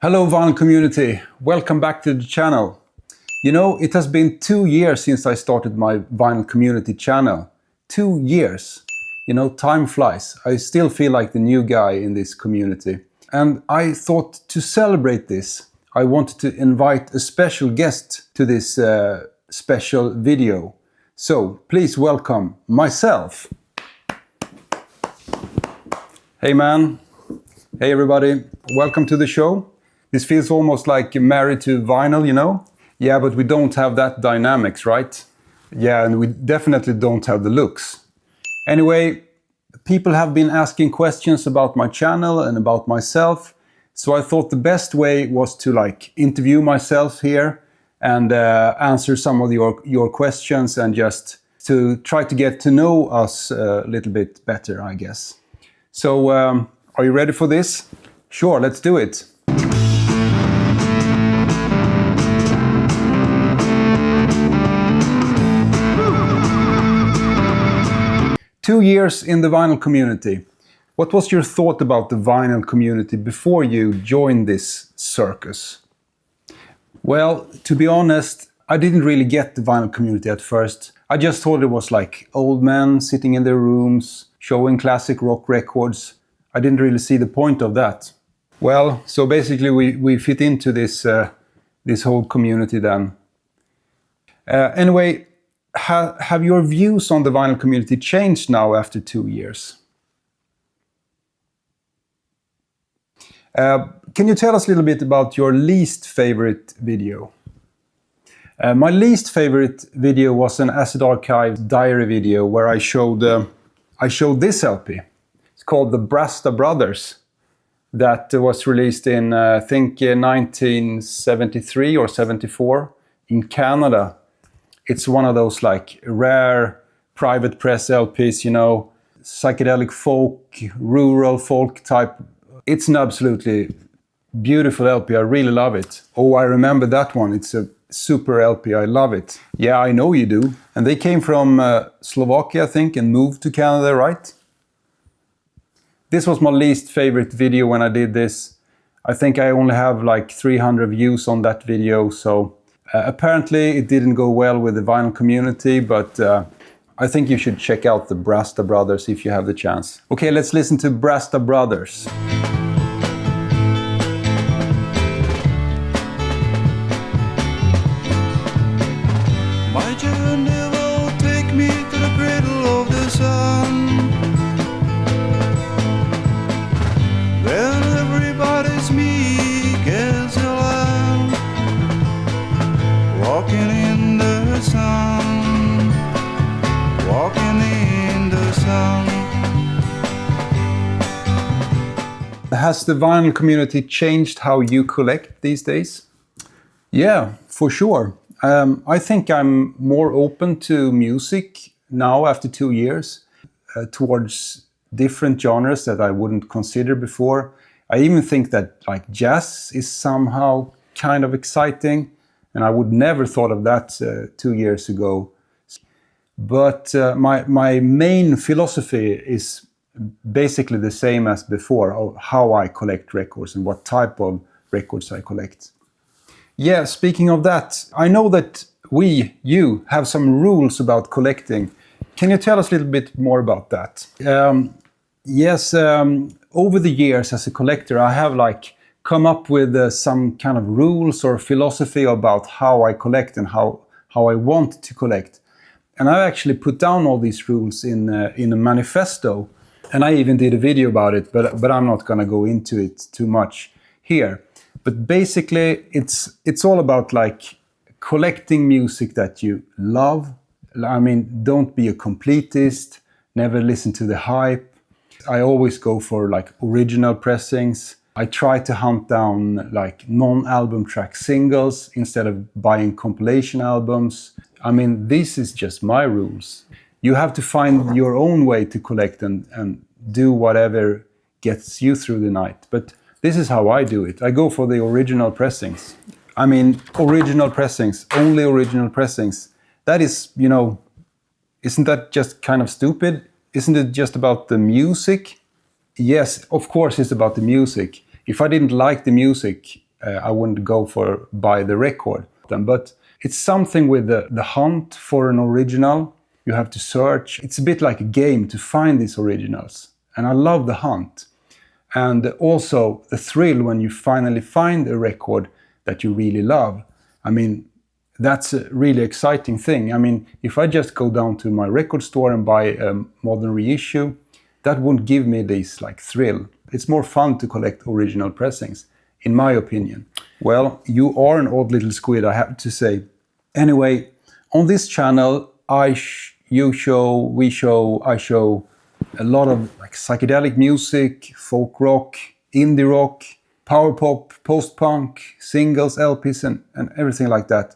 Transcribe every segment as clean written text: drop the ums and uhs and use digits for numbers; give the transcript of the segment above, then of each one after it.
Hello vinyl community, welcome back to the channel. You know, it has been 2 years since I started my vinyl community channel. 2 years. You know, time flies. I still feel like the new guy in this community. And I thought to celebrate this, I wanted to invite a special guest to this special video. So, please welcome myself. Hey man. Hey everybody. Welcome to the show. This feels almost like Married to Vinyl, you know? Yeah, but we don't have that dynamics, right? Yeah, and we definitely don't have the looks. Anyway, people have been asking questions about my channel and about myself. So I thought the best way was to interview myself here and answer some of your questions and just to try to get to know us a little bit better, I guess. So, are you ready for this? Sure, let's do it. Two years in the vinyl community. What was your thought about the vinyl community before you joined this circus? Well, to be honest, I didn't really get the vinyl community at first. I just thought it was like old men sitting in their rooms, showing classic rock records. I didn't really see the point of that. Well, so basically we fit into this whole community then. Anyway, have your views on the vinyl community changed now after 2 years? Can you tell us a little bit about your least favorite video? My least favorite video was an Acid Archive diary video where I showed this LP. It's called the Brazda Brothers. That was released in, I think, 1973 or 74 in Canada. It's one of those rare private press LPs, you know, psychedelic folk, rural folk type. It's an absolutely beautiful LP. I really love it. Oh, I remember that one. It's a super LP. I love it. Yeah, I know you do. And they came from Slovakia, I think, and moved to Canada, right? This was my least favorite video when I did this. I think I only have 300 views on that video, so apparently it didn't go well with the vinyl community, but I think you should check out the Brazda Brothers if you have the chance. Okay, let's listen to Brazda Brothers. My journey will take me to the cradle of the sun, where everybody's meek as a lamb, walking in the sun, walking in the sun. Has the vinyl community changed how you collect these days? Yeah, for sure. I think I'm more open to music now after 2 years, towards different genres that I wouldn't consider before. I even think that jazz is somehow kind of exciting, and I would never thought of that 2 years ago. But my main philosophy is basically the same as before, of how I collect records and what type of records I collect. Yeah, speaking of that, I know that you have some rules about collecting. Can you tell us a little bit more about that? Yes, over the years as a collector, I have come up with some kind of rules or philosophy about how I collect and how I want to collect. And I actually put down all these rules in a manifesto. And I even did a video about it, but I'm not going to go into it too much here. But basically, it's all about collecting music that you love. I mean, don't be a completist, never listen to the hype. I always go for original pressings. I try to hunt down non-album track singles instead of buying compilation albums. I mean, this is just my rules. You have to find your own way to collect and do whatever gets you through the night. But this is how I do it. I go for the original pressings. I mean, original pressings, only original pressings. That is, you know, isn't that just kind of stupid? Isn't it just about the music? Yes, of course it's about the music. If I didn't like the music, I wouldn't go for buy the record. But it's something with the hunt for an original. You have to search. It's a bit like a game to find these originals. And I love the hunt. And also the thrill when you finally find a record that you really love. I mean, that's a really exciting thing. I mean, if I just go down to my record store and buy a modern reissue, that won't give me this like thrill. It's more fun to collect original pressings, in my opinion. Well, you are an odd little squid, I have to say. Anyway, on this channel, I show a lot of like psychedelic music, folk rock, indie rock, power pop, post-punk, singles, LPs, and everything like that.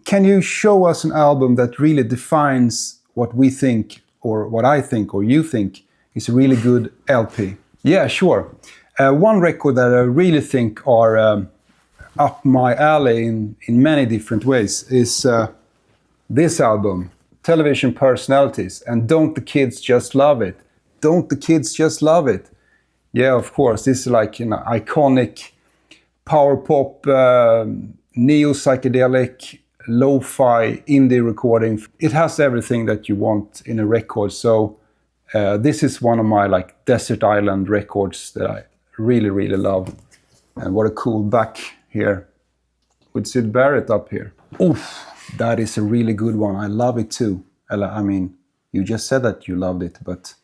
Can you show us an album that really defines what we think, or what I think, or you think is a really good LP? Yeah, sure. One record that I really think are up my alley in many different ways is this album, Television Personalities, and Don't the Kids Just Love It? Don't the Kids Just Love It? Yeah, of course, this is like an iconic power pop, neo-psychedelic, lo-fi indie recording. It has everything that you want in a record. So this is one of my like desert island records that I really, really love. And what a cool back here with Syd Barrett up here. Oof, that is a really good one. I love it too. I mean, you just said that you loved it, but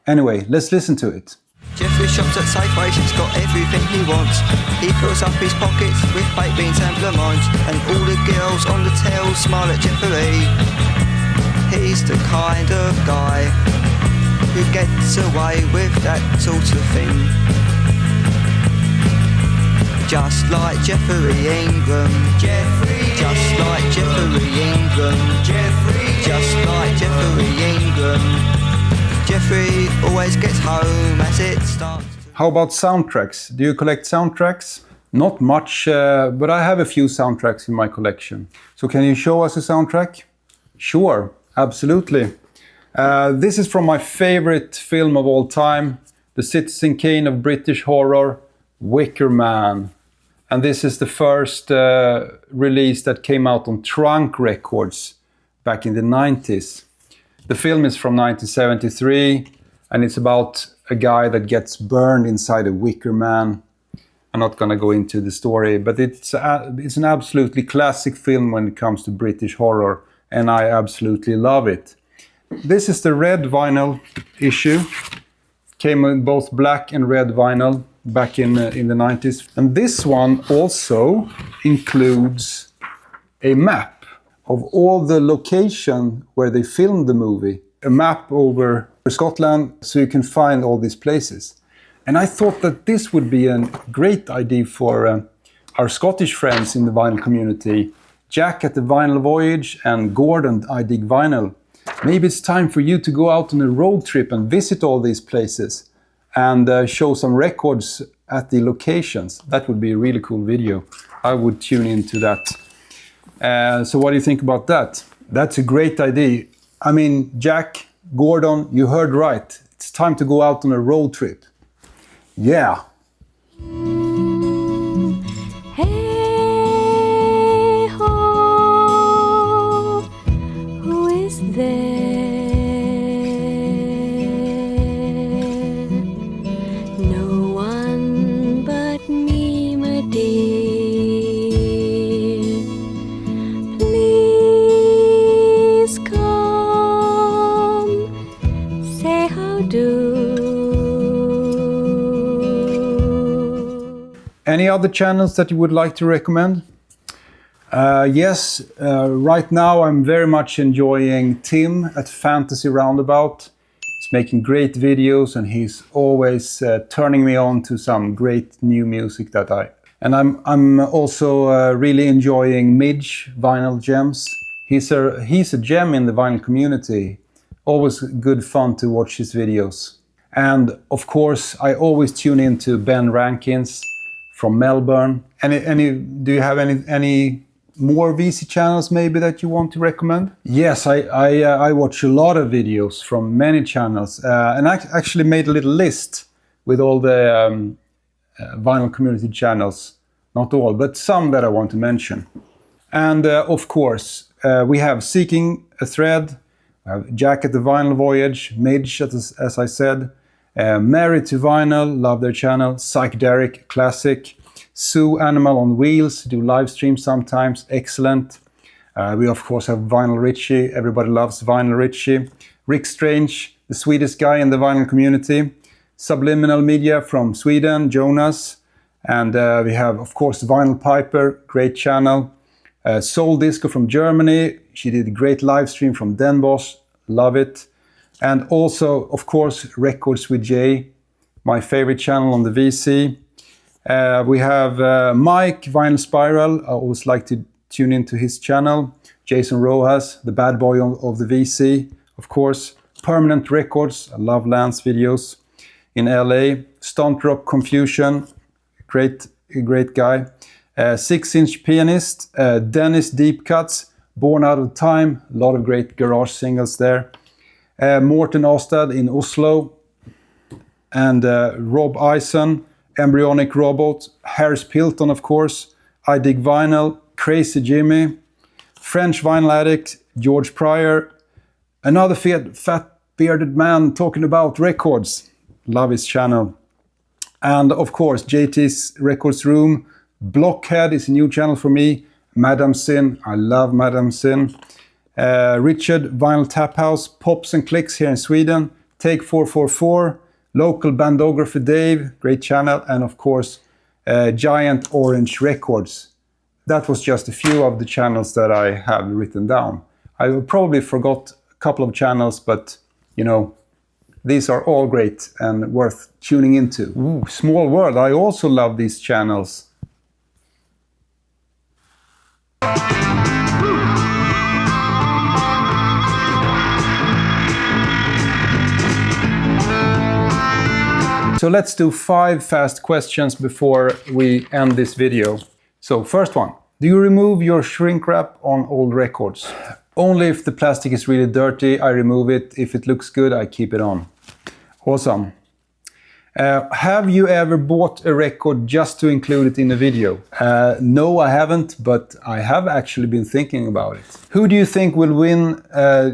anyway, let's listen to it. Jeffrey shops at Safeway, he's got everything he wants. He fills up his pockets with baked beans and blancmange, and all the girls on the tail smile at Jeffrey. He's the kind of guy who gets away with that sort of thing. Just like Jeffrey Ingram, just like Jeffrey Ingram, just like Jeffrey Ingram. Jeffrey always gets home as it starts. How about soundtracks? Do you collect soundtracks? Not much, but I have a few soundtracks in my collection. So can you show us a soundtrack? Sure, absolutely. This is from my favorite film of all time, the Citizen Kane of British horror, Wicker Man. And this is the first release that came out on Trunk Records back in the 90s. The film is from 1973, and it's about a guy that gets burned inside a wicker man. I'm not going to go into the story, but it's an absolutely classic film when it comes to British horror, and I absolutely love it. This is the red vinyl issue. Came in both black and red vinyl back in the 90s. And this one also includes a map of all the location where they filmed the movie, a map over Scotland, so you can find all these places. And I thought that this would be a great idea for our Scottish friends in the vinyl community, Jack at the Vinyl Voyage and Gordon, I Dig Vinyl. Maybe it's time for you to go out on a road trip and visit all these places and show some records at the locations. That would be a really cool video. I would tune into that. So what do you think about that? That's a great idea. I mean, Jack, Gordon, you heard right. It's time to go out on a road trip. Yeah. Hey ho, who is there? No one but me, my dear. Please come, say how do. Any other channels that you would like to recommend? Yes, right now I'm very much enjoying Tim at Fantasy Roundabout. He's making great videos and he's always turning me on to some great new music that I'm also really enjoying Midge Vinyl Gems. He's a gem in the vinyl community. Always good fun to watch his videos. And of course, I always tune into Ben Rankins from Melbourne. Do you have any more VC channels maybe that you want to recommend? Yes, I watch a lot of videos from many channels, and I actually made a little list with all the vinyl community channels. Not all, but some that I want to mention. And of course, we have Seeking a Thread, Jack at the Vinyl Voyage, Midge, as I said, Married to Vinyl, love their channel, Psychedelic Classic, Sue Animal on Wheels, do live streams sometimes, excellent. We of course have Vinyl Richie, everybody loves Vinyl Richie. Rick Strange, the sweetest guy in the vinyl community. Subliminal Media from Sweden, Jonas. And we have of course Vinyl Piper, great channel. Soul Disco from Germany, she did a great live stream from Den Bosch, love it. And also of course Records with Jay, my favorite channel on the VC. We have Mike, Vinyl Spiral, I always like to tune into his channel. Jason Rojas, the bad boy of the VC, of course. Permanent Records, I love Lance videos. In LA, Stunt Rock Confusion, great guy. 6-inch Pianist, Dennis Deep Cuts, Born Out of Time, a lot of great garage singles there. Morten Ostad in Oslo. And Rob Eisen, Embryonic Robot, Harris Pilton, of course, I Dig Vinyl, Crazy Jimmy, French Vinyl Addict, George Pryor, another fat bearded man talking about records, love his channel. And of course, JT's Records Room, Blockhead is a new channel for me, Madam Sin, I love Madam Sin. Richard, Vinyl Tap House, Pops and Clicks here in Sweden, Take 444, Local Bandographer Dave, great channel, and of course Giant Orange Records. That was just a few of the channels that I have written down. I probably forgot a couple of channels, but you know, these are all great and worth tuning into. Ooh, small world, I also love these channels. So let's do 5 fast questions before we end this video. So first one, do you remove your shrink wrap on old records? Only if the plastic is really dirty, I remove it. If it looks good, I keep it on. Awesome. Have you ever bought a record just to include it in a video? No, I haven't, but I have actually been thinking about it. Who do you think will win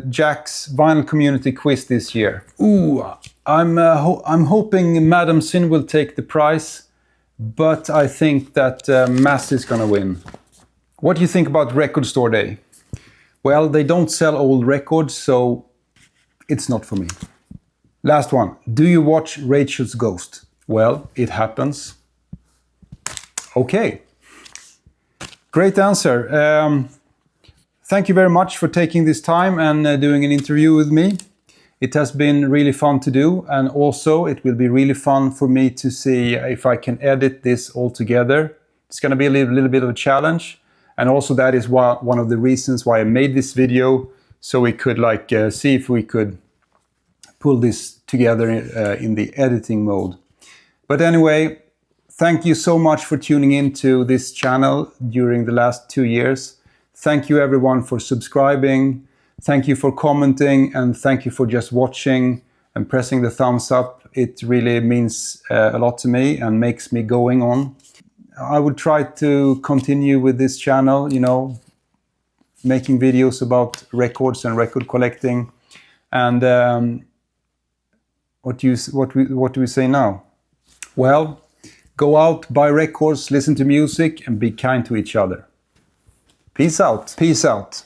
Jack's Vinyl Community Quiz this year? Ooh, I'm hoping Madam Sin will take the prize, but I think that Mass is gonna win. What do you think about Record Store Day? Well, they don't sell old records, so it's not for me. Last one. Do you watch Rachel's Ghost? Well, it happens. Okay. Great answer. Thank you very much for taking this time and doing an interview with me. It has been really fun to do, and also it will be really fun for me to see if I can edit this all together. It's going to be a little bit of a challenge, and also that is one of the reasons why I made this video, so we could see if we could pull this together in the editing mode. But anyway, thank you so much for tuning into this channel during the last 2 years. Thank you everyone for subscribing. Thank you for commenting, and thank you for just watching and pressing the thumbs up. It really means a lot to me and makes me going on. I would try to continue with this channel, you know, making videos about records and record collecting. And what do we say now? Well, go out, buy records, listen to music, and be kind to each other. Peace out. Peace out.